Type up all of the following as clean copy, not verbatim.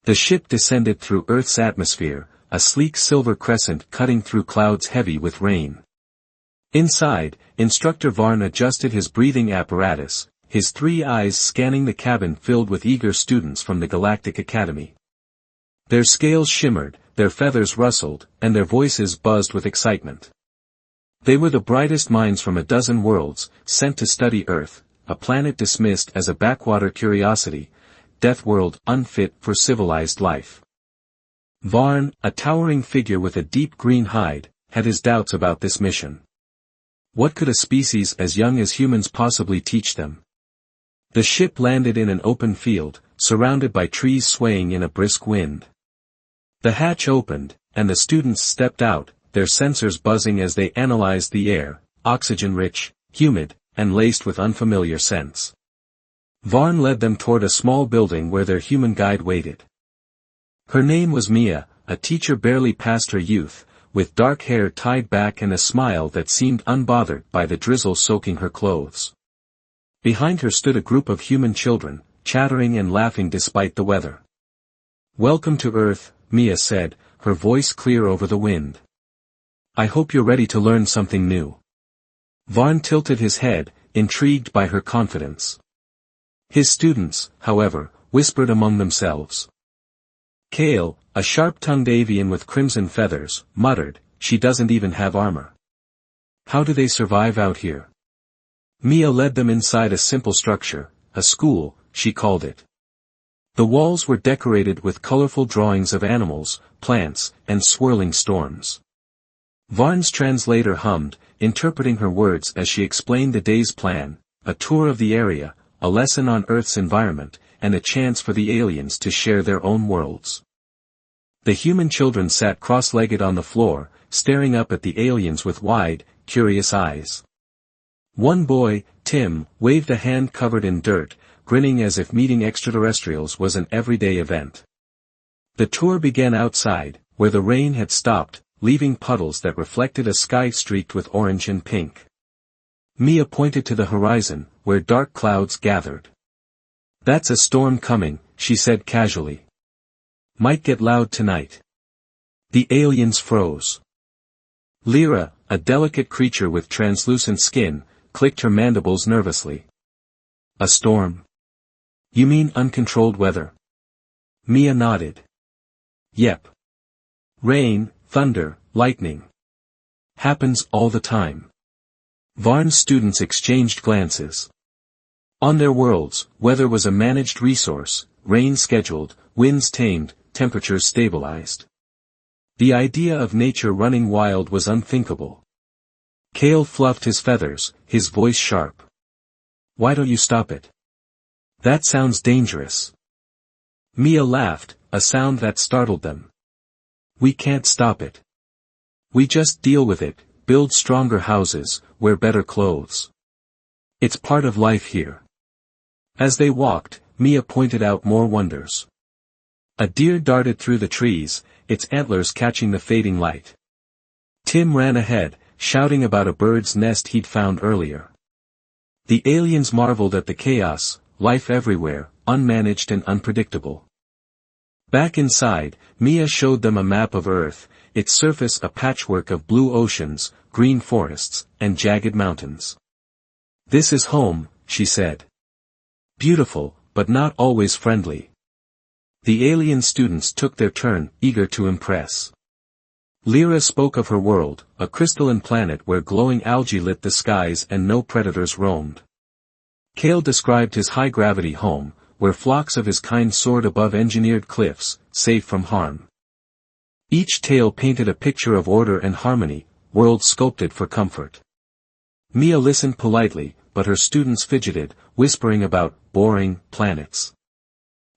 The ship descended through Earth's atmosphere, a sleek silver crescent cutting through clouds heavy with rain. Inside, Instructor Varn adjusted his breathing apparatus, his 3 eyes scanning the cabin filled with eager students from the Galactic Academy. Their scales shimmered, their feathers rustled, and their voices buzzed with excitement. They were the brightest minds from a dozen worlds, sent to study Earth, a planet dismissed as a backwater curiosity, death world unfit for civilized life. Varn, a towering figure with a deep green hide, had his doubts about this mission. What could a species as young as humans possibly teach them? The ship landed in an open field, surrounded by trees swaying in a brisk wind. The hatch opened, and the students stepped out, their sensors buzzing as they analyzed the air, oxygen-rich, humid, and laced with unfamiliar scents. Varn led them toward a small building where their human guide waited. Her name was Mia, a teacher barely past her youth, with dark hair tied back and a smile that seemed unbothered by the drizzle soaking her clothes. Behind her stood a group of human children, chattering and laughing despite the weather. "Welcome to Earth," Mia said, her voice clear over the wind. "I hope you're ready to learn something new." Varn tilted his head, intrigued by her confidence. His students, however, whispered among themselves. Kale, a sharp-tongued avian with crimson feathers, muttered, "She doesn't even have armor. How do they survive out here?" Mia led them inside a simple structure, a school, she called it. The walls were decorated with colorful drawings of animals, plants, and swirling storms. Varn's translator hummed, interpreting her words as she explained the day's plan, a tour of the area, a lesson on Earth's environment, and a chance for the aliens to share their own worlds. The human children sat cross-legged on the floor, staring up at the aliens with wide, curious eyes. One boy, Tim, waved a hand covered in dirt, grinning as if meeting extraterrestrials was an everyday event. The tour began outside, where the rain had stopped, leaving puddles that reflected a sky streaked with orange and pink. Mia pointed to the horizon, where dark clouds gathered. "That's a storm coming," she said casually. "Might get loud tonight." The aliens froze. Lyra, a delicate creature with translucent skin, clicked her mandibles nervously. "A storm? You mean uncontrolled weather?" Mia nodded. "Yep. Rain, thunder, lightning. Happens all the time." Varn's students exchanged glances. On their worlds, weather was a managed resource, rain scheduled, winds tamed, temperatures stabilized. The idea of nature running wild was unthinkable. Kale fluffed his feathers, his voice sharp. "Why don't you stop it? That sounds dangerous." Mia laughed, a sound that startled them. "We can't stop it. We just deal with it, build stronger houses, wear better clothes. It's part of life here." As they walked, Mia pointed out more wonders. A deer darted through the trees, its antlers catching the fading light. Tim ran ahead, shouting about a bird's nest he'd found earlier. The aliens marveled at the chaos, life everywhere, unmanaged and unpredictable. Back inside, Mia showed them a map of Earth, its surface a patchwork of blue oceans, green forests, and jagged mountains. "This is home," she said. "Beautiful, but not always friendly." The alien students took their turn, eager to impress. Lyra spoke of her world, a crystalline planet where glowing algae lit the skies and no predators roamed. Kale described his high-gravity home, where flocks of his kind soared above engineered cliffs, safe from harm. Each tale painted a picture of order and harmony, worlds sculpted for comfort. Mia listened politely, but her students fidgeted, whispering about boring planets.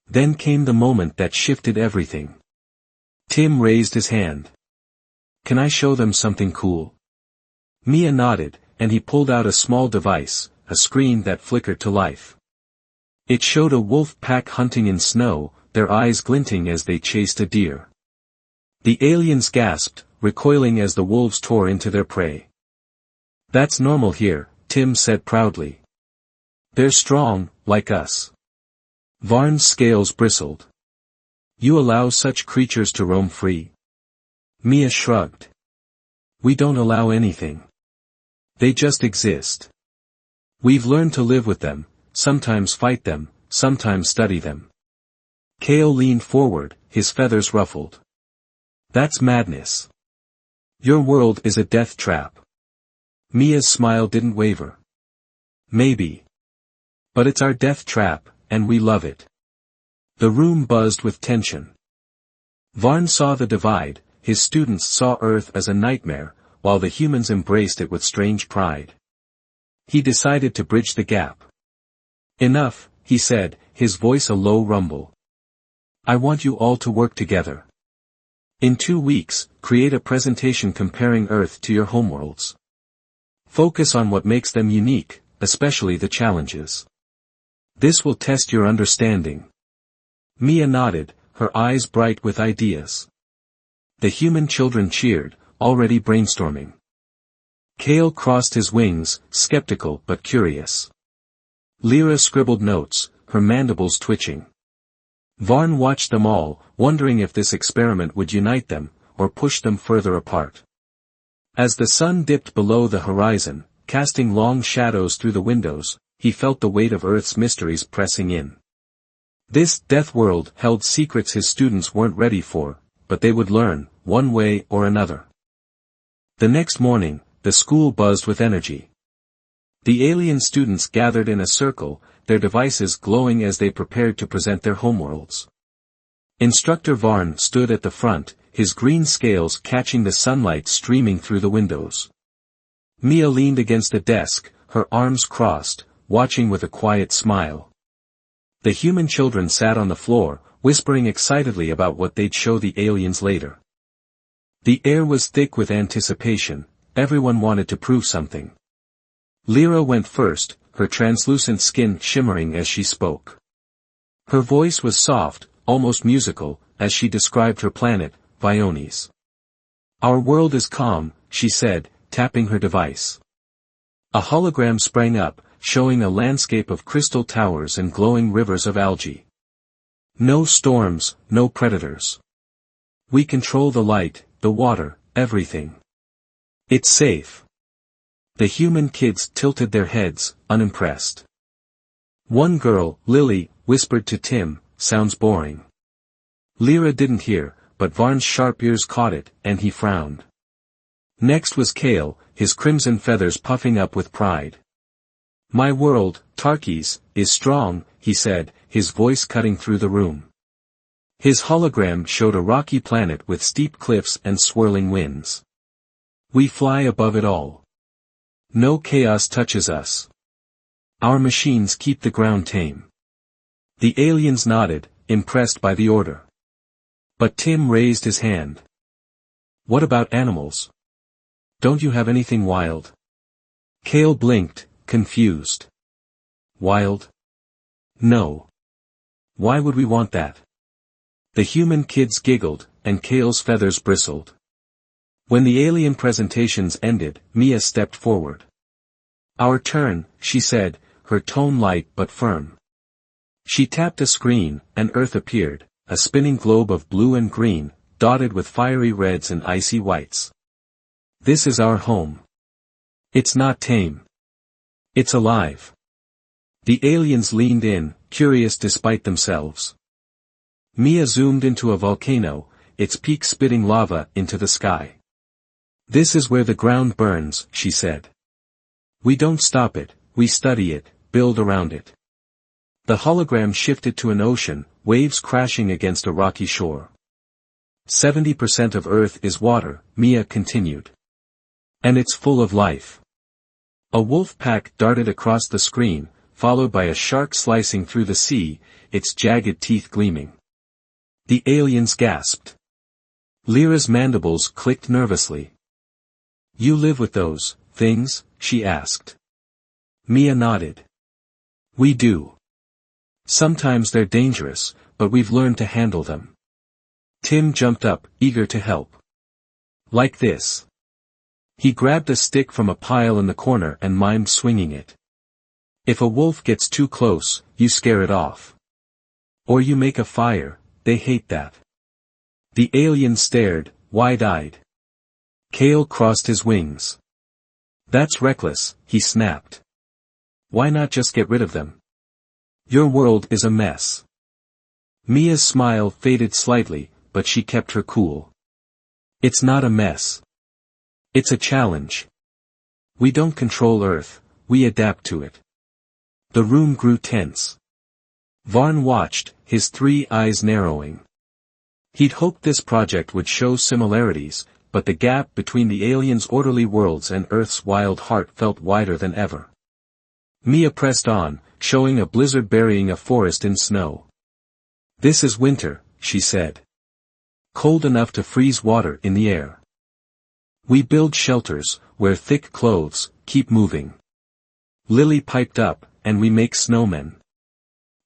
Then came the moment that shifted everything. Tim raised his hand. "Can I show them something cool?" Mia nodded, and he pulled out a small device, a screen that flickered to life. It showed a wolf pack hunting in snow, their eyes glinting as they chased a deer. The aliens gasped, recoiling as the wolves tore into their prey. "That's normal here," Tim said proudly. "They're strong, like us." Varn's scales bristled. You allow such creatures to roam free? Mia shrugged. We don't allow anything. They just exist. We've learned to live with them, sometimes fight them, sometimes study them. Kale leaned forward, his feathers ruffled. That's madness. Your world is a death trap. Mia's smile didn't waver. Maybe. But it's our death trap, and we love it. The room buzzed with tension. Varn saw the divide, his students saw Earth as a nightmare, while the humans embraced it with strange pride. He decided to bridge the gap. Enough, he said, his voice a low rumble. I want you all to work together. In 2 weeks, create a presentation comparing Earth to your homeworlds. Focus on what makes them unique, especially the challenges. This will test your understanding. Mia nodded, her eyes bright with ideas. The human children cheered, already brainstorming. Kale crossed his wings, skeptical but curious. Lyra scribbled notes, her mandibles twitching. Varn watched them all, wondering if this experiment would unite them, or push them further apart. As the sun dipped below the horizon, casting long shadows through the windows, he felt the weight of Earth's mysteries pressing in. This death world held secrets his students weren't ready for, but they would learn, one way or another. The next morning, the school buzzed with energy. The alien students gathered in a circle, their devices glowing as they prepared to present their homeworlds. Instructor Varn stood at the front, his green scales catching the sunlight streaming through the windows. Mia leaned against the desk, her arms crossed, watching with a quiet smile. The human children sat on the floor, whispering excitedly about what they'd show the aliens later. The air was thick with anticipation, everyone wanted to prove something. Lyra went first, her translucent skin shimmering as she spoke. Her voice was soft, almost musical, as she described her planet, Viones. Our world is calm, she said, tapping her device. A hologram sprang up, showing a landscape of crystal towers and glowing rivers of algae. No storms, no predators. We control the light, the water, everything. It's safe. The human kids tilted their heads, unimpressed. One girl, Lily, whispered to Tim, sounds boring. Lyra didn't hear, but Varn's sharp ears caught it, and he frowned. Next was Kale, his crimson feathers puffing up with pride. My world, Tarkis, is strong, he said, his voice cutting through the room. His hologram showed a rocky planet with steep cliffs and swirling winds. We fly above it all. No chaos touches us. Our machines keep the ground tame. The aliens nodded, impressed by the order. But Tim raised his hand. What about animals? Don't you have anything wild? Kale blinked, confused. Wild? No. Why would we want that? The human kids giggled, and Kale's feathers bristled. When the alien presentations ended, Mia stepped forward. Our turn, she said, her tone light but firm. She tapped a screen, and Earth appeared, a spinning globe of blue and green, dotted with fiery reds and icy whites. This is our home. It's not tame. It's alive. The aliens leaned in, curious despite themselves. Mia zoomed into a volcano, its peak spitting lava into the sky. This is where the ground burns, she said. We don't stop it, we study it, build around it. The hologram shifted to an ocean, waves crashing against a rocky shore. 70% of Earth is water, Mia continued. And it's full of life. A wolf pack darted across the screen, followed by a shark slicing through the sea, its jagged teeth gleaming. The aliens gasped. Lyra's mandibles clicked nervously. You live with those things? She asked. Mia nodded. We do. Sometimes they're dangerous, but we've learned to handle them. Tim jumped up, eager to help. Like this. He grabbed a stick from a pile in the corner and mimed swinging it. If a wolf gets too close, you scare it off. Or you make a fire, they hate that. The alien stared, wide-eyed. Kale crossed his wings. That's reckless, he snapped. Why not just get rid of them? Your world is a mess. Mia's smile faded slightly, but she kept her cool. It's not a mess. It's a challenge. We don't control Earth, we adapt to it. The room grew tense. Varn watched, his 3 eyes narrowing. He'd hoped this project would show similarities, but the gap between the aliens' orderly worlds and Earth's wild heart felt wider than ever. Mia pressed on, showing a blizzard burying a forest in snow. This is winter, she said. Cold enough to freeze water in the air. We build shelters, wear thick clothes, keep moving. Lily piped up, and we make snowmen.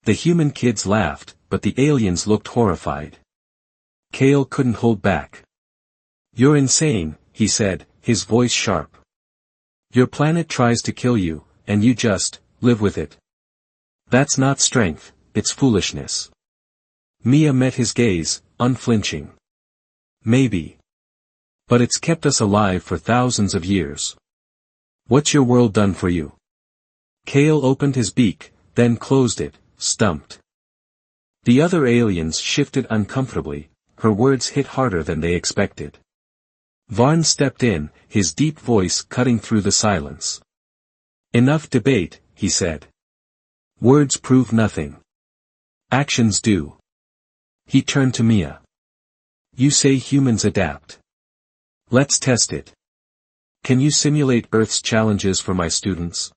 The human kids laughed, but the aliens looked horrified. Kale couldn't hold back. You're insane, he said, his voice sharp. Your planet tries to kill you, and you just live with it. That's not strength, it's foolishness. Mia met his gaze, unflinching. Maybe. But it's kept us alive for thousands of years. What's your world done for you? Kale opened his beak, then closed it, stumped. The other aliens shifted uncomfortably, her words hit harder than they expected. Varn stepped in, his deep voice cutting through the silence. Enough debate, he said. Words prove nothing. Actions do. He turned to Mia. You say humans adapt. Let's test it. Can you simulate Earth's challenges for my students?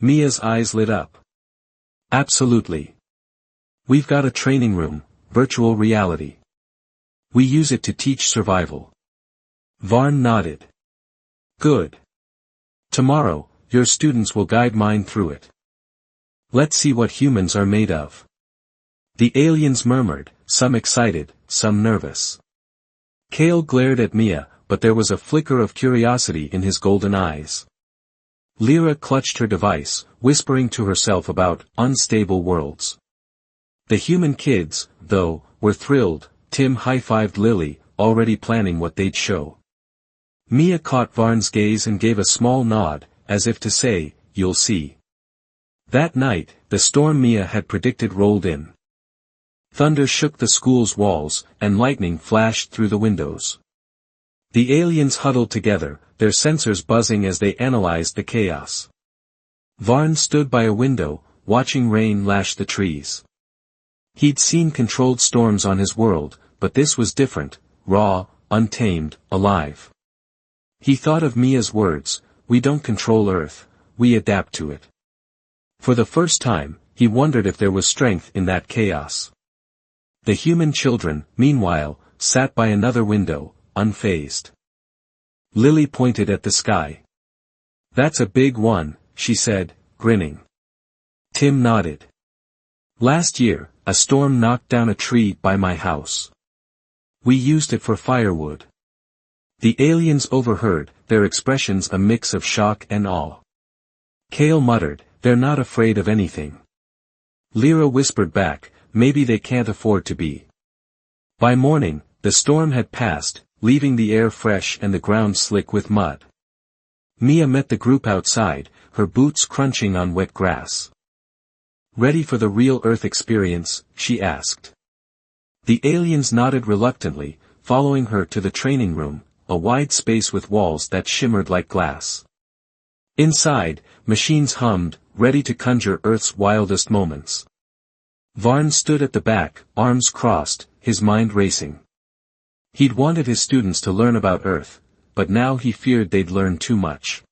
Mia's eyes lit up. Absolutely. We've got a training room, virtual reality. We use it to teach survival. Varn nodded. Good. Tomorrow, your students will guide mine through it. Let's see what humans are made of. The aliens murmured, some excited, some nervous. Kale glared at Mia, but there was a flicker of curiosity in his golden eyes. Lyra clutched her device, whispering to herself about unstable worlds. The human kids, though, were thrilled. Tim high-fived Lily, already planning what they'd show. Mia caught Varn's gaze and gave a small nod, as if to say, you'll see. That night, the storm Mia had predicted rolled in. Thunder shook the school's walls, and lightning flashed through the windows. The aliens huddled together, their sensors buzzing as they analyzed the chaos. Varn stood by a window, watching rain lash the trees. He'd seen controlled storms on his world, but this was different, raw, untamed, alive. He thought of Mia's words, we don't control Earth, we adapt to it. For the first time, he wondered if there was strength in that chaos. The human children, meanwhile, sat by another window, unfazed. Lily pointed at the sky. That's a big one, she said, grinning. Tim nodded. Last year, a storm knocked down a tree by my house. We used it for firewood. The aliens overheard, their expressions a mix of shock and awe. Kale muttered, they're not afraid of anything. Lyra whispered back, maybe they can't afford to be. By morning, the storm had passed, leaving the air fresh and the ground slick with mud. Mia met the group outside, her boots crunching on wet grass. Ready for the real Earth experience, she asked. The aliens nodded reluctantly, following her to the training room, a wide space with walls that shimmered like glass. Inside, machines hummed, ready to conjure Earth's wildest moments. Varn stood at the back, arms crossed, his mind racing. He'd wanted his students to learn about Earth, but now he feared they'd learn too much.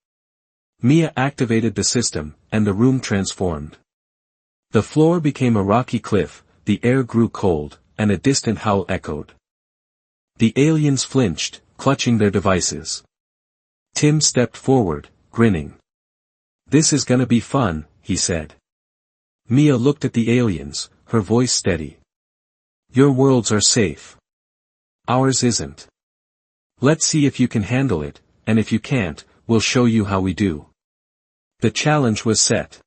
Mia activated the system, and the room transformed. The floor became a rocky cliff, the air grew cold, and a distant howl echoed. The aliens flinched, clutching their devices. Tim stepped forward, grinning. This is gonna be fun, he said. Mia looked at the aliens, her voice steady. Your worlds are safe. Ours isn't. Let's see if you can handle it, and if you can't, we'll show you how we do. The challenge was set.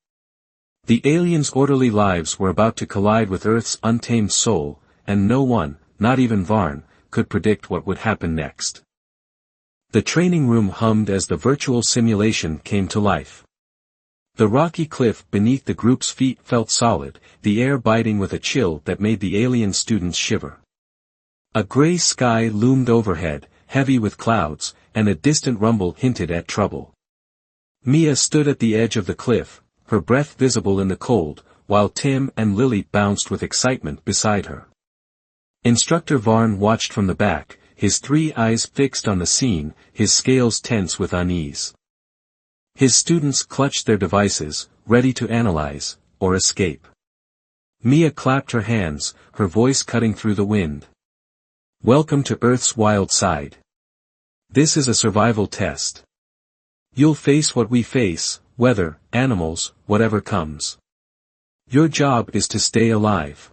The aliens' orderly lives were about to collide with Earth's untamed soul, and no one, not even Varn, could predict what would happen next. The training room hummed as the virtual simulation came to life. The rocky cliff beneath the group's feet felt solid, the air biting with a chill that made the alien students shiver. A gray sky loomed overhead, heavy with clouds, and a distant rumble hinted at trouble. Mia stood at the edge of the cliff, her breath visible in the cold, while Tim and Lily bounced with excitement beside her. Instructor Varn watched from the back, his 3 eyes fixed on the scene, his scales tense with unease. His students clutched their devices, ready to analyze, or escape. Mia clapped her hands, her voice cutting through the wind. Welcome to Earth's wild side. This is a survival test. You'll face what we face, weather, animals, whatever comes. Your job is to stay alive.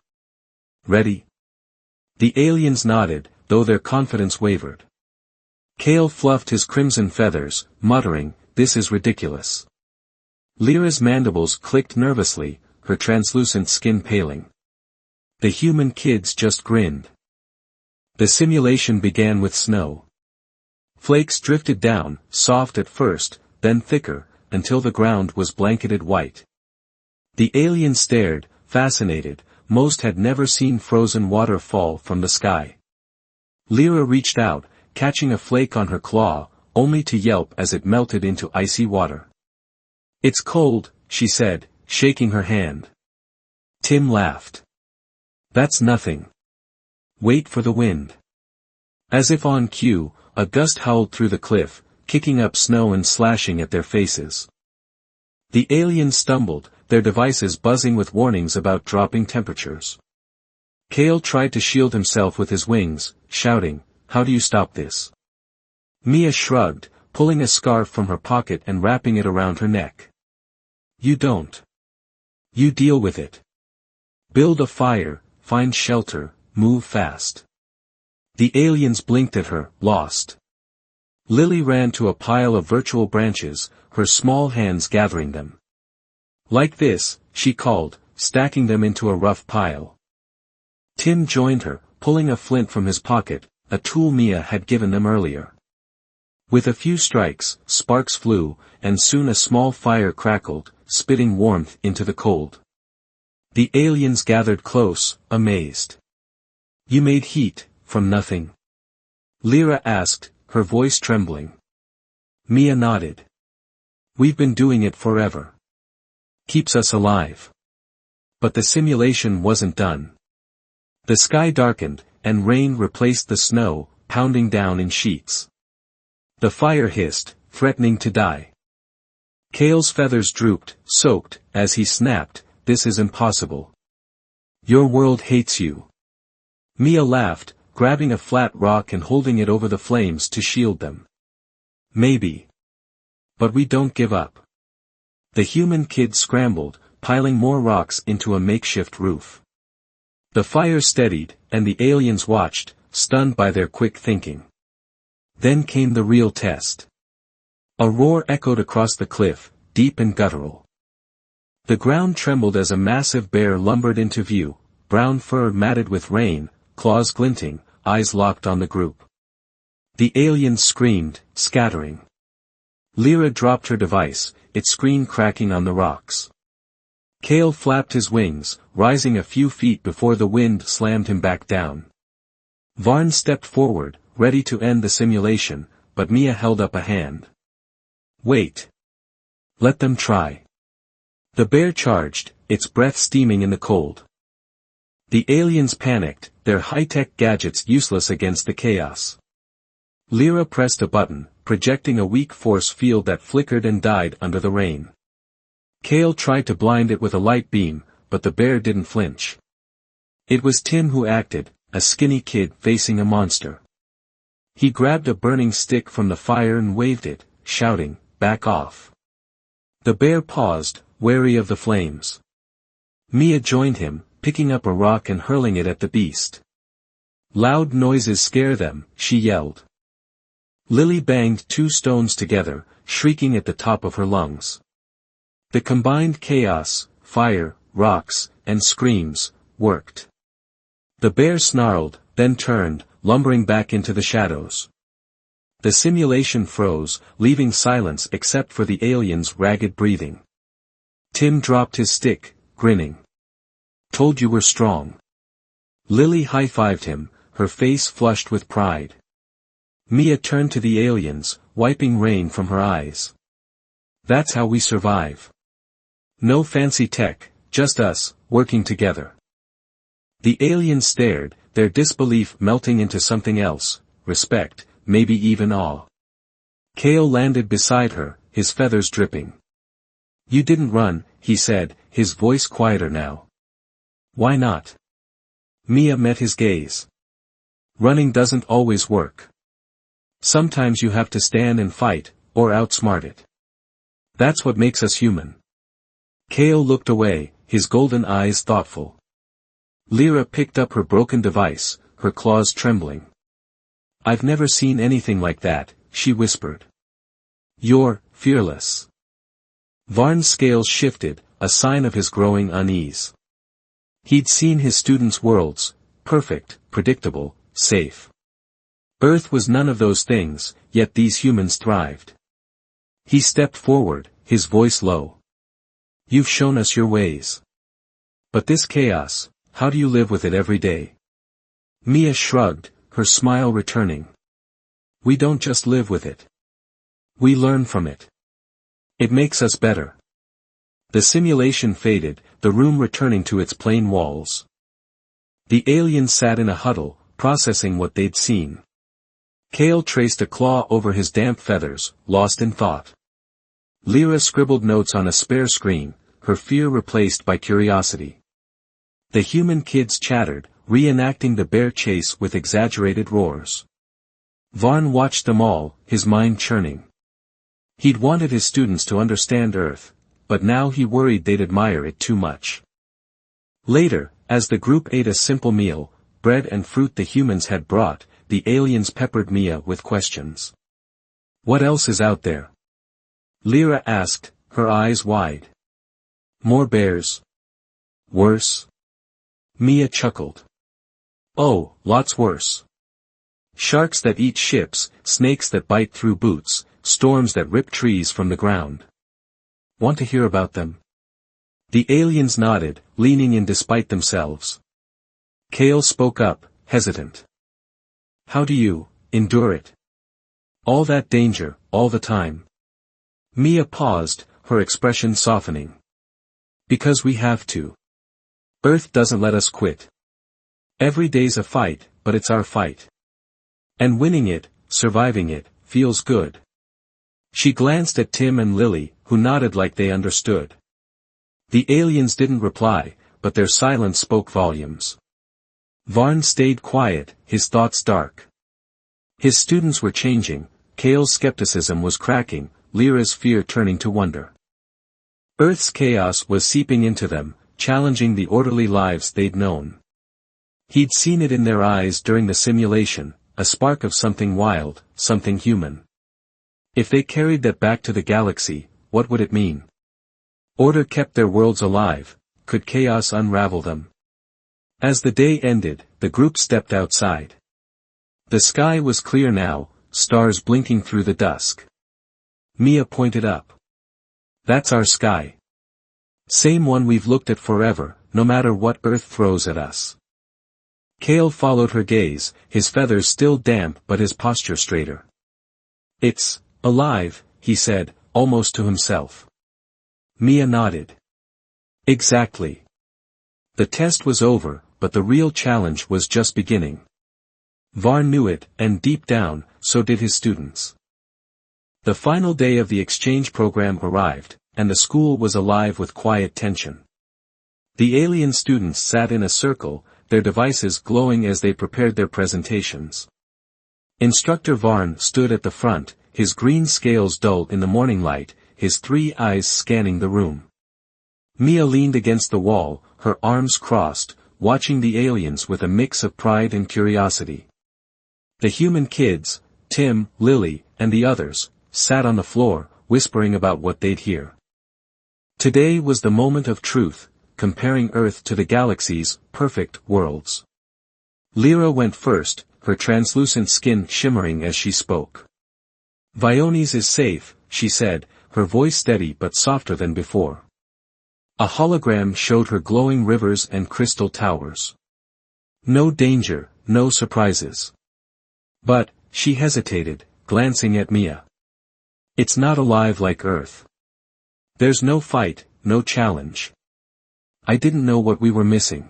Ready? The aliens nodded, though their confidence wavered. Kale fluffed his crimson feathers, muttering, "This is ridiculous." Lyra's mandibles clicked nervously, her translucent skin paling. The human kids just grinned. The simulation began with snow. Flakes drifted down, soft at first, then thicker, until the ground was blanketed white. The aliens stared, fascinated, most had never seen frozen water fall from the sky. Lyra reached out, catching a flake on her claw, only to yelp as it melted into icy water. "It's cold," she said, shaking her hand. Tim laughed. "That's nothing. Wait for the wind." As if on cue, a gust howled through the cliff, kicking up snow and slashing at their faces. The aliens stumbled, their devices buzzing with warnings about dropping temperatures. Kale tried to shield himself with his wings, shouting, "How do you stop this?" Mia shrugged, pulling a scarf from her pocket and wrapping it around her neck. "You don't. You deal with it. Build a fire, find shelter, move fast." The aliens blinked at her, lost. Lily ran to a pile of virtual branches, her small hands gathering them. "Like this," she called, stacking them into a rough pile. Tim joined her, pulling a flint from his pocket, a tool Mia had given them earlier. With a few strikes, sparks flew, and soon a small fire crackled, spitting warmth into the cold. The aliens gathered close, amazed. "You made heat, from nothing?" Lyra asked, her voice trembling. Mia nodded. "We've been doing it forever. Keeps us alive." But the simulation wasn't done. The sky darkened, and rain replaced the snow, pounding down in sheets. The fire hissed, threatening to die. Kale's feathers drooped, soaked, as he snapped, "This is impossible. Your world hates you." Mia laughed, grabbing a flat rock and holding it over the flames to shield them. "Maybe. But we don't give up." The human kids scrambled, piling more rocks into a makeshift roof. The fire steadied, and the aliens watched, stunned by their quick thinking. Then came the real test. A roar echoed across the cliff, deep and guttural. The ground trembled as a massive bear lumbered into view, brown fur matted with rain, claws glinting, eyes locked on the group. The aliens screamed, scattering. Lyra dropped her device, its screen cracking on the rocks. Kale flapped his wings, rising a few feet before the wind slammed him back down. Varn stepped forward, ready to end the simulation, but Mia held up a hand. "Wait. Let them try." The bear charged, its breath steaming in the cold. The aliens panicked, their high-tech gadgets useless against the chaos. Lyra pressed a button, projecting a weak force field that flickered and died under the rain. Kale tried to blind it with a light beam, but the bear didn't flinch. It was Tim who acted, a skinny kid facing a monster. He grabbed a burning stick from the fire and waved it, shouting, "Back off." The bear paused, wary of the flames. Mia joined him, picking up a rock and hurling it at the beast. "Loud noises scare them," she yelled. Lily banged 2 stones together, shrieking at the top of her lungs. The combined chaos, fire, rocks, and screams, worked. The bear snarled, then turned, lumbering back into the shadows. The simulation froze, leaving silence except for the alien's ragged breathing. Tim dropped his stick, grinning. "Told you we're strong." Lily high-fived him, her face flushed with pride. Mia turned to the aliens, wiping rain from her eyes. "That's how we survive. No fancy tech, just us, working together." The aliens stared, their disbelief melting into something else, respect, maybe even awe. Kale landed beside her, his feathers dripping. "You didn't run," he said, his voice quieter now. "Why not?" Mia met his gaze. "Running doesn't always work. Sometimes you have to stand and fight, or outsmart it. That's what makes us human." Kale looked away, his golden eyes thoughtful. Lyra picked up her broken device, her claws trembling. "I've never seen anything like that," she whispered. "You're fearless." Varn's scales shifted, a sign of his growing unease. He'd seen his students' worlds, perfect, predictable, safe. Earth was none of those things, yet these humans thrived. He stepped forward, his voice low. "You've shown us your ways. But this chaos, how do you live with it every day?" Mia shrugged, her smile returning. "We don't just live with it. We learn from it. It makes us better." The simulation faded, the room returning to its plain walls. The aliens sat in a huddle, processing what they'd seen. Kale traced a claw over his damp feathers, lost in thought. Lyra scribbled notes on a spare screen, her fear replaced by curiosity. The human kids chattered, reenacting the bear chase with exaggerated roars. Varn watched them all, his mind churning. He'd wanted his students to understand Earth, but now he worried they'd admire it too much. Later, as the group ate a simple meal, bread and fruit the humans had brought, the aliens peppered Mia with questions. "What else is out there?" Lyra asked, her eyes wide. "More bears? Worse?" Mia chuckled. "Oh, lots worse. Sharks that eat ships, snakes that bite through boots, storms that rip trees from the ground. Want to hear about them?" The aliens nodded, leaning in despite themselves. Kale spoke up, hesitant. "How do you endure it? All that danger, all the time?" Mia paused, her expression softening. "Because we have to. Earth doesn't let us quit. Every day's a fight, but it's our fight. And winning it, surviving it, feels good." She glanced at Tim and Lily, who nodded like they understood. The aliens didn't reply, but their silence spoke volumes. Varn stayed quiet, his thoughts dark. His students were changing, Kale's skepticism was cracking, Lyra's fear turning to wonder. Earth's chaos was seeping into them, challenging the orderly lives they'd known. He'd seen it in their eyes during the simulation, a spark of something wild, something human. If they carried that back to the galaxy, what would it mean? Order kept their worlds alive, could chaos unravel them? As the day ended, the group stepped outside. The sky was clear now, stars blinking through the dusk. Mia pointed up. "That's our sky. Same one we've looked at forever, no matter what Earth throws at us." Kale followed her gaze, his feathers still damp but his posture straighter. "It's alive," he said, almost to himself. Mia nodded. "Exactly. The test was over, but the real challenge was just beginning." Varn knew it, and deep down, so did his students. The final day of the exchange program arrived, and the school was alive with quiet tension. The alien students sat in a circle, their devices glowing as they prepared their presentations. Instructor Varn stood at the front, his green scales dull in the morning light, his 3 eyes scanning the room. Mia leaned against the wall, her arms crossed, watching the aliens with a mix of pride and curiosity. The human kids, Tim, Lily, and the others, sat on the floor, whispering about what they'd hear. Today was the moment of truth, comparing Earth to the galaxy's perfect worlds. Lyra went first, her translucent skin shimmering as she spoke. Viones is safe, she said, her voice steady but softer than before. A hologram showed her glowing rivers and crystal towers. No danger, no surprises. But, she hesitated, glancing at Mia. It's not alive like Earth. There's no fight, no challenge. I didn't know what we were missing.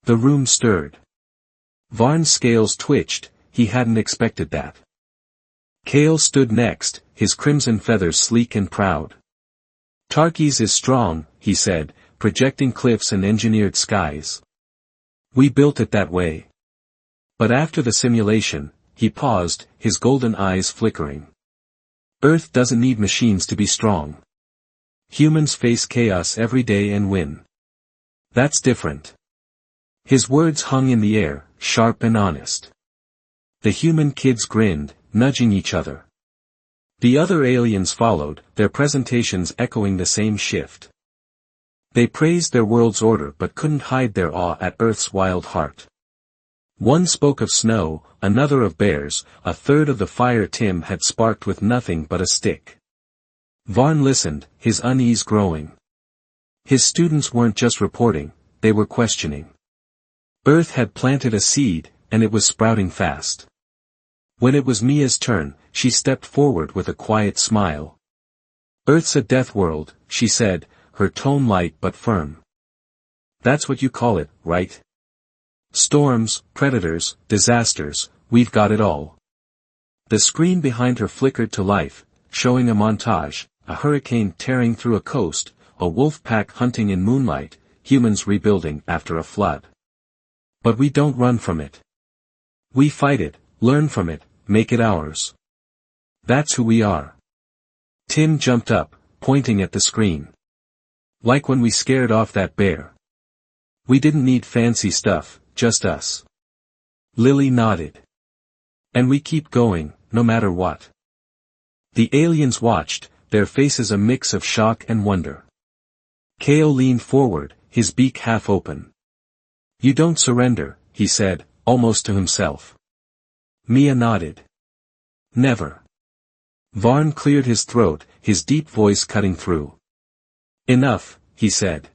The room stirred. Varn's scales twitched, he hadn't expected that. Kale stood next, his crimson feathers sleek and proud. Tarkis is strong, he said, projecting cliffs and engineered skies. We built it that way. But after the simulation, he paused, his golden eyes flickering. Earth doesn't need machines to be strong. Humans face chaos every day and win. That's different. His words hung in the air, sharp and honest. The human kids grinned, nudging each other. The other aliens followed, their presentations echoing the same shift. They praised their world's order but couldn't hide their awe at Earth's wild heart. One spoke of snow, another of bears, a third of the fire Tim had sparked with nothing but a stick. Varn listened, his unease growing. His students weren't just reporting, they were questioning. Earth had planted a seed, and it was sprouting fast. When it was Mia's turn, she stepped forward with a quiet smile. Earth's a death world, she said, her tone light but firm. That's what you call it, right? Storms, predators, disasters, we've got it all. The screen behind her flickered to life, showing a montage, a hurricane tearing through a coast, a wolf pack hunting in moonlight, humans rebuilding after a flood. But we don't run from it. We fight it, learn from it, make it ours. That's who we are. Tim jumped up, pointing at the screen. Like when we scared off that bear. We didn't need fancy stuff, just us. Lily nodded. And we keep going, no matter what. The aliens watched, their faces a mix of shock and wonder. Kale leaned forward, his beak half open. You don't surrender, he said, almost to himself. Mia nodded. Never. Varn cleared his throat, his deep voice cutting through. Enough, he said.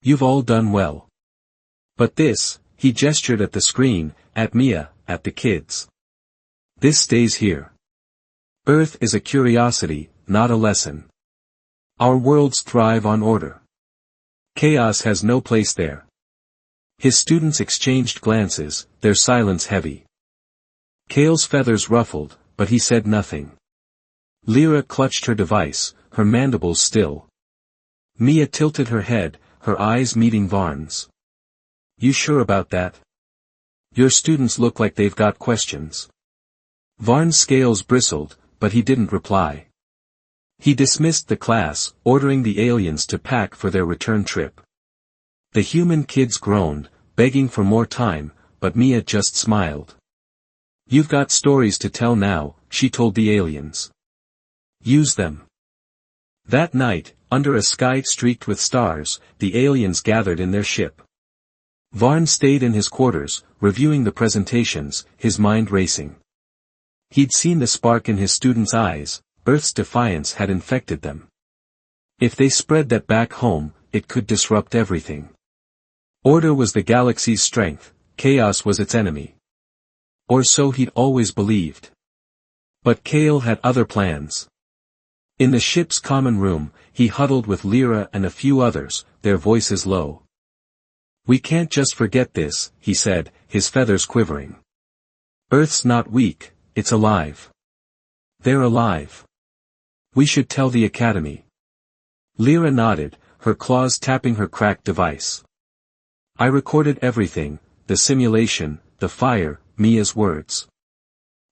You've all done well. But this, he gestured at the screen, at Mia, at the kids. This stays here. Earth is a curiosity, not a lesson. Our worlds thrive on order. Chaos has no place there. His students exchanged glances, their silence heavy. Kale's feathers ruffled, but he said nothing. Lyra clutched her device, her mandibles still. Mia tilted her head, her eyes meeting Varn's. You sure about that? Your students look like they've got questions. Varn's scales bristled, but he didn't reply. He dismissed the class, ordering the aliens to pack for their return trip. The human kids groaned, begging for more time, but Mia just smiled. You've got stories to tell now, she told the aliens. Use them. That night, under a sky streaked with stars, the aliens gathered in their ship. Varn stayed in his quarters, reviewing the presentations, his mind racing. He'd seen the spark in his students' eyes, Earth's defiance had infected them. If they spread that back home, it could disrupt everything. Order was the galaxy's strength, chaos was its enemy. Or so he'd always believed. But Kale had other plans. In the ship's common room, he huddled with Lyra and a few others, their voices low. We can't just forget this, he said, his feathers quivering. Earth's not weak, it's alive. They're alive. We should tell the Academy. Lyra nodded, her claws tapping her cracked device. I recorded everything, the simulation, the fire, Mia's words.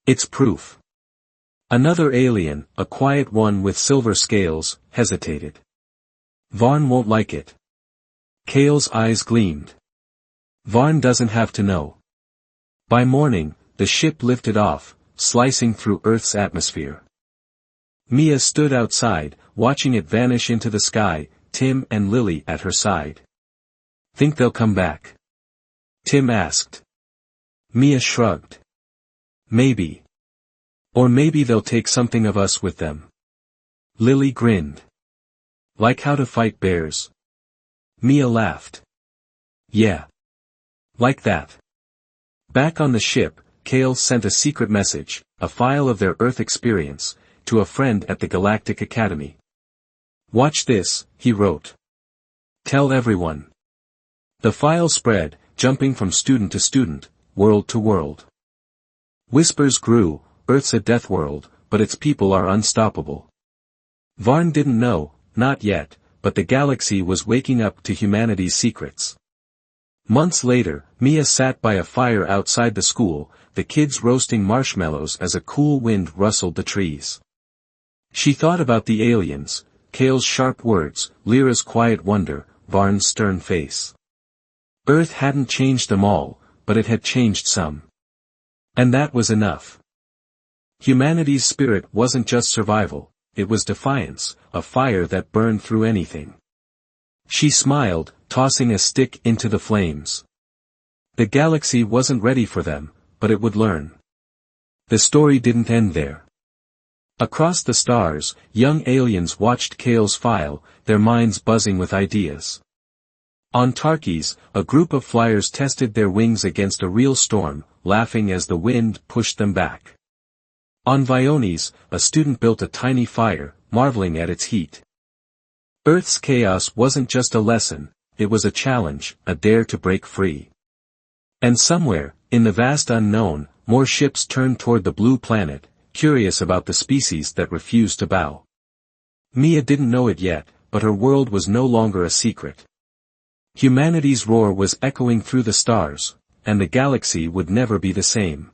It's proof. Another alien, a quiet one with silver scales, hesitated. Varn won't like it. Kale's eyes gleamed. Varn doesn't have to know. By morning, the ship lifted off, slicing through Earth's atmosphere. Mia stood outside, watching it vanish into the sky, Tim and Lily at her side. Think they'll come back? Tim asked. Mia shrugged. Maybe. Or maybe they'll take something of us with them. Lily grinned. Like how to fight bears. Mia laughed. Yeah. Like that. Back on the ship, Kale sent a secret message, a file of their Earth experience, to a friend at the Galactic Academy. Watch this, he wrote. Tell everyone. The file spread, jumping from student to student, world to world. Whispers grew, Earth's a death world, but its people are unstoppable. Varn didn't know, not yet, but the galaxy was waking up to humanity's secrets. Months later, Mia sat by a fire outside the school, the kids roasting marshmallows as a cool wind rustled the trees. She thought about the aliens, Kale's sharp words, Lyra's quiet wonder, Varn's stern face. Earth hadn't changed them all, but it had changed some. And that was enough. Humanity's spirit wasn't just survival, it was defiance, a fire that burned through anything. She smiled, tossing a stick into the flames. The galaxy wasn't ready for them, but it would learn. The story didn't end there. Across the stars, young aliens watched Kale's file, their minds buzzing with ideas. On Tarkis, a group of flyers tested their wings against a real storm, laughing as the wind pushed them back. On Viones, a student built a tiny fire, marveling at its heat. Earth's chaos wasn't just a lesson, it was a challenge, a dare to break free. And somewhere, in the vast unknown, more ships turned toward the blue planet, curious about the species that refused to bow. Mia didn't know it yet, but her world was no longer a secret. Humanity's roar was echoing through the stars, and the galaxy would never be the same.